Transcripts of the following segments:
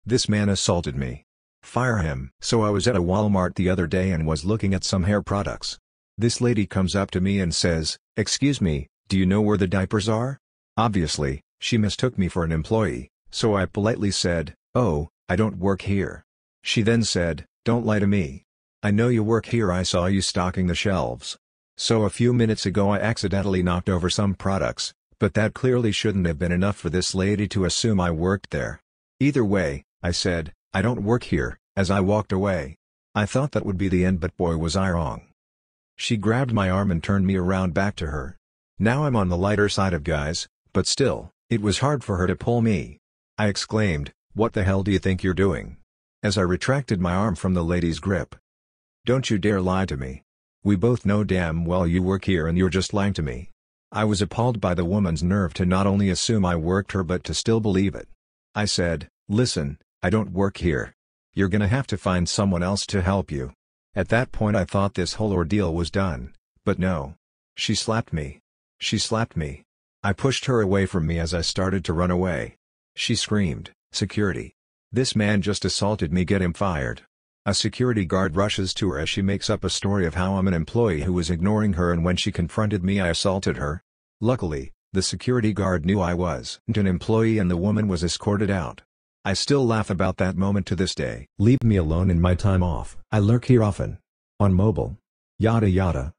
This man assaulted me. Fire him. So I was at a Walmart the other day and was looking at some hair products. This lady comes up to me and says, "Excuse me, do you know where the diapers are?" Obviously, she mistook me for an employee, so I politely said, "Oh, I don't work here." She then said, "Don't lie to me. I know you work here, I saw you stocking the shelves." So a few minutes ago I accidentally knocked over some products, but that clearly shouldn't have been enough for this lady to assume I worked there. Either way, I said, "I don't work here," as I walked away. I thought that would be the end, but boy was I wrong. She grabbed my arm and turned me around back to her. Now I'm on the lighter side of guys, but still, it was hard for her to pull me. I exclaimed, "What the hell do you think you're doing?" as I retracted my arm from the lady's grip. "Don't you dare lie to me. We both know damn well you work here and you're just lying to me." I was appalled by the woman's nerve to not only assume I worked her but to still believe it. I said, "Listen, I don't work here. You're gonna have to find someone else to help you." At that point I thought this whole ordeal was done, but no. She slapped me. She slapped me. I pushed her away from me as I started to run away. She screamed, "Security! This man just assaulted me, get him fired." A security guard rushes to her as she makes up a story of how I'm an employee who was ignoring her, and when she confronted me I assaulted her. Luckily, the security guard knew I wasn't an employee and the woman was escorted out. I still laugh about that moment to this day. Leave me alone in my time off. I lurk here often. On mobile. Yada yada.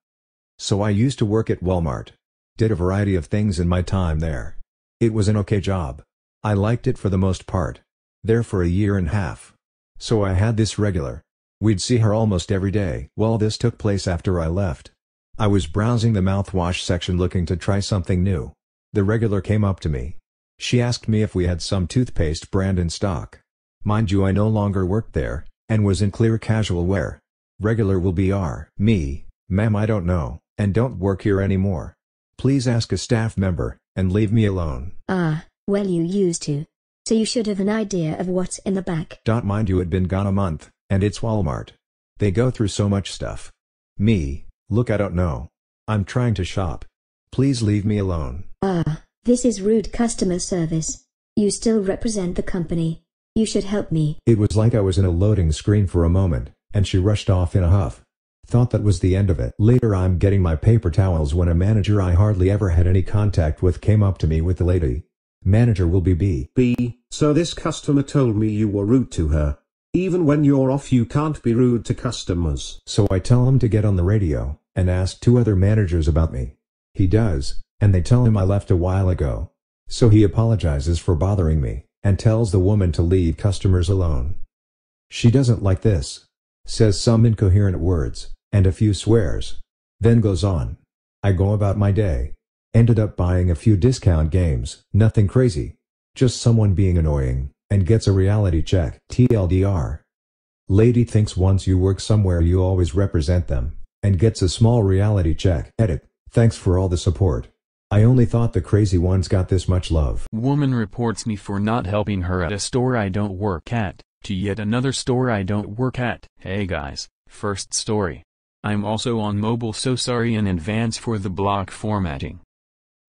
So I used to work at Walmart. Did a variety of things in my time there. It was an okay job. I liked it for the most part. There for a year and a half. So I had this regular. We'd see her almost every day. Well, this took place after I left. I was browsing the mouthwash section looking to try something new. The regular came up to me. She asked me if we had some toothpaste brand in stock. Mind you, I no longer worked there, and was in clear casual wear. Regular will be me, "Ma'am, I don't know, and don't work here anymore. Please ask a staff member, and leave me alone." Well, you used to. So you should have an idea of what's in the back. Mind you, it'd been gone a month, and it's Walmart. They go through so much stuff. Me, look, I don't know. I'm trying to shop. Please leave me alone. This is rude customer service. You still represent the company. You should help me. It was like I was in a loading screen for a moment, and she rushed off in a huff. Thought that was the end of it. Later I'm getting my paper towels when a manager I hardly ever had any contact with came up to me with the lady. Manager will be B. So this customer told me you were rude to her. Even when you're off you can't be rude to customers. So I tell him to get on the radio, and ask 2 other managers about me. He does, and they tell him I left a while ago. So he apologizes for bothering me, and tells the woman to leave customers alone. She doesn't like this. Says some incoherent words, and a few swears. Then goes on. I go about my day. Ended up buying a few discount games. Nothing crazy. Just someone being annoying, and gets a reality check. TLDR. Lady thinks once you work somewhere you always represent them, and gets a small reality check. Edit. Thanks for all the support. I only thought the crazy ones got this much love. Woman reports me for not helping her at a store I don't work at, to yet another store I don't work at. Hey guys, first story. I'm also on mobile, so sorry in advance for the block formatting.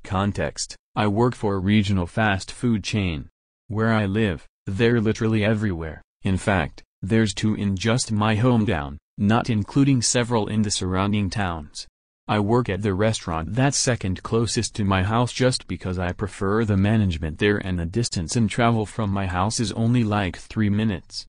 Context: I work for a regional fast food chain. Where I live, they're literally everywhere. In fact, there's 2 in just my hometown, not including several in the surrounding towns. I work at the restaurant that's second closest to my house just because I prefer the management there and the distance and travel from my house is only like 3 minutes.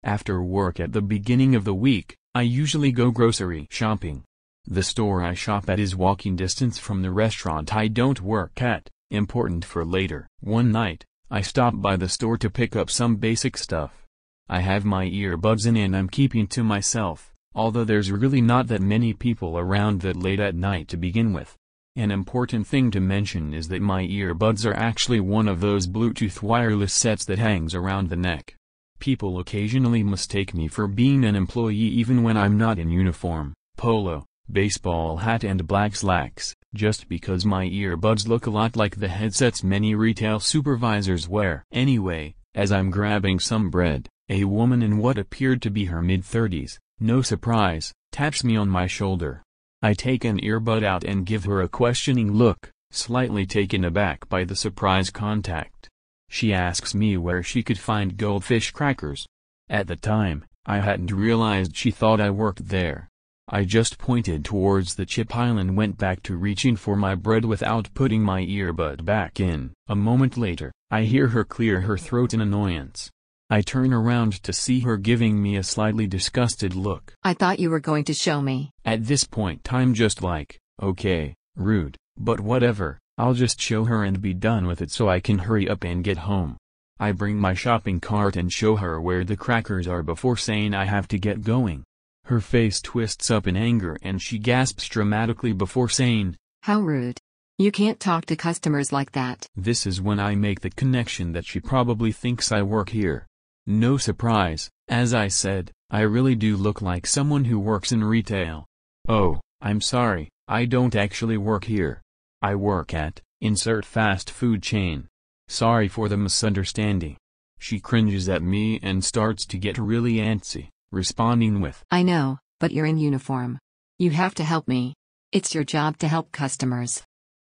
After work at the beginning of the week, I usually go grocery shopping. The store I shop at is walking distance from the restaurant I don't work at, important for later. One night, I stopped by the store to pick up some basic stuff. I have my earbuds in and I'm keeping to myself. Although there's really not that many people around that late at night to begin with. An important thing to mention is that my earbuds are actually one of those Bluetooth wireless sets that hangs around the neck. People occasionally mistake me for being an employee even when I'm not in uniform, polo, baseball hat and black slacks, just because my earbuds look a lot like the headsets many retail supervisors wear. Anyway, as I'm grabbing some bread, a woman in what appeared to be her mid-30s, no surprise, taps me on my shoulder. I take an earbud out and give her a questioning look, slightly taken aback by the surprise contact. She asks me where she could find goldfish crackers. At the time, I hadn't realized she thought I worked there. I just pointed towards the chip pile and went back to reaching for my bread without putting my earbud back in. A moment later, I hear her clear her throat in annoyance. I turn around to see her giving me a slightly disgusted look. I thought you were going to show me. At this point I'm just like, okay, rude, but whatever, I'll just show her and be done with it so I can hurry up and get home. I bring my shopping cart and show her where the crackers are before saying I have to get going. Her face twists up in anger and she gasps dramatically before saying, How rude. You can't talk to customers like that. This is when I make the connection that she probably thinks I work here. No surprise, as I said, I really do look like someone who works in retail. Oh, I'm sorry, I don't actually work here. I work at, insert fast food chain. Sorry for the misunderstanding. She cringes at me and starts to get really antsy, responding with, I know, but you're in uniform. You have to help me. It's your job to help customers.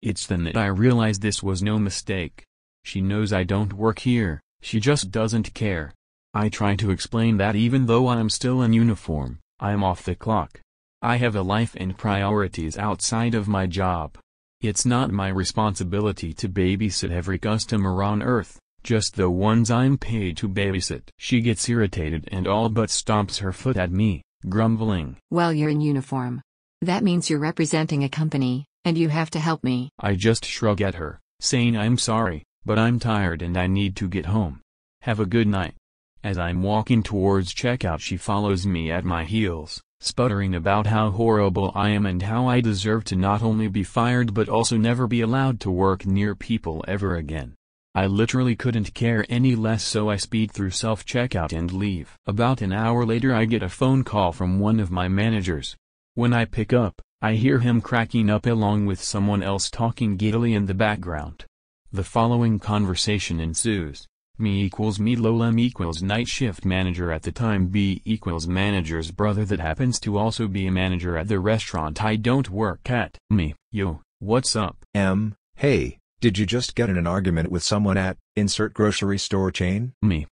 It's then that I realize this was no mistake. She knows I don't work here, she just doesn't care. I try to explain that even though I am still in uniform, I am off the clock. I have a life and priorities outside of my job. It's not my responsibility to babysit every customer on earth, just the ones I'm paid to babysit. She gets irritated and all but stomps her foot at me, grumbling. Well, you're in uniform. That means you're representing a company, and you have to help me. I just shrug at her, saying I'm sorry, but I'm tired and I need to get home. Have a good night. As I'm walking towards checkout, she follows me at my heels, sputtering about how horrible I am and how I deserve to not only be fired but also never be allowed to work near people ever again. I literally couldn't care any less, so I speed through self-checkout and leave. About an hour later I get a phone call from one of my managers. When I pick up, I hear him cracking up along with someone else talking giddily in the background. The following conversation ensues. Me equals me lol, M equals night shift manager at the time, B equals manager's brother that happens to also be a manager at the restaurant I don't work at. Me, yo, what's up? M, hey, did you just get in an argument with someone at, insert grocery store chain? Me,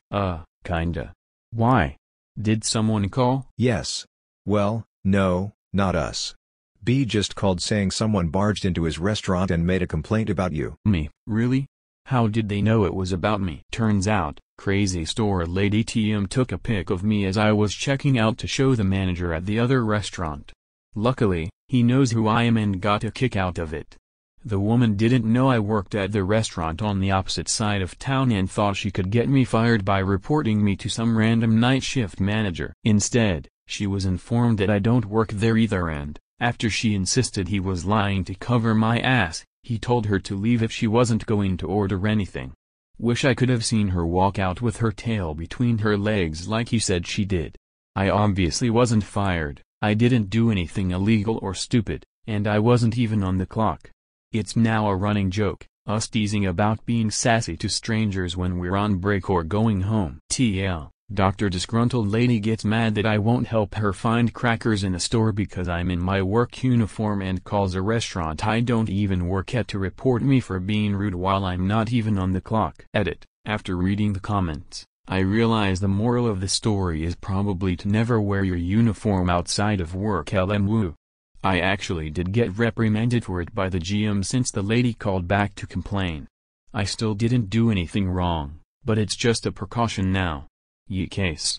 kinda. Why? Did someone call? Yes. Well, no, not us. B just called saying someone barged into his restaurant and made a complaint about you. Me, really? How did they know it was about me? Turns out, crazy store lady TM took a pic of me as I was checking out to show the manager at the other restaurant. Luckily, he knows who I am and got a kick out of it. The woman didn't know I worked at the restaurant on the opposite side of town and thought she could get me fired by reporting me to some random night shift manager. Instead, she was informed that I don't work there either, and, after she insisted he was lying to cover my ass, he told her to leave if she wasn't going to order anything. Wish I could have seen her walk out with her tail between her legs like he said she did. I obviously wasn't fired, I didn't do anything illegal or stupid, and I wasn't even on the clock. It's now a running joke, us teasing about being sassy to strangers when we're on break or going home. TL, Dr. Disgruntled Lady gets mad that I won't help her find crackers in a store because I'm in my work uniform and calls a restaurant I don't even work at to report me for being rude while I'm not even on the clock. Edit. After reading the comments, I realize the moral of the story is probably to never wear your uniform outside of work. LMWO. I actually did get reprimanded for it by the GM since the lady called back to complain. I still didn't do anything wrong, but it's just a precaution now. Ye case.